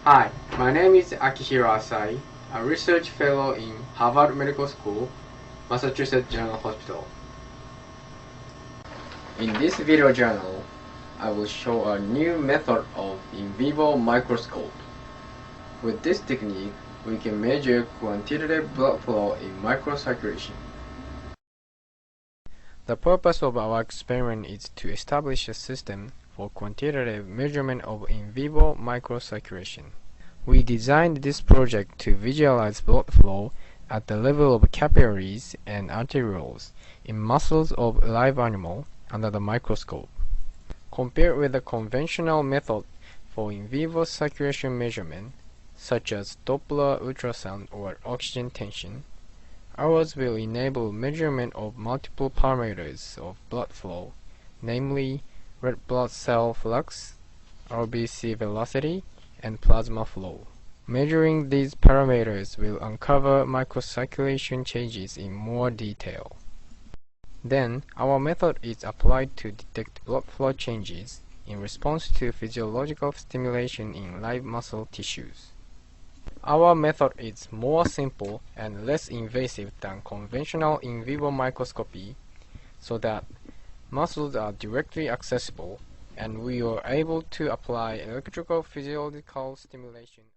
Hi, my name is Akihiro Asai, a research fellow in Harvard Medical School, Massachusetts General Hospital. In this video journal, I will show a new method of in vivo microscope. With this technique, we can measure quantitative blood flow in microcirculation. The purpose of our experiment is to establish a system for quantitative measurement of in vivo microcirculation. We designed this project to visualize blood flow at the level of capillaries and arterioles in muscles of a live animal under the microscope. Compared with the conventional method for in vivo circulation measurement, such as Doppler ultrasound or oxygen tension, ours will enable measurement of multiple parameters of blood flow, namely red blood cell flux, RBC velocity, and plasma flow. Measuring these parameters will uncover microcirculation changes in more detail. Then, our method is applied to detect blood flow changes in response to physiological stimulation in live muscle tissues. Our method is more simple and less invasive than conventional in vivo microscopy, so that muscles are directly accessible and we are able to apply electrical physiological stimulation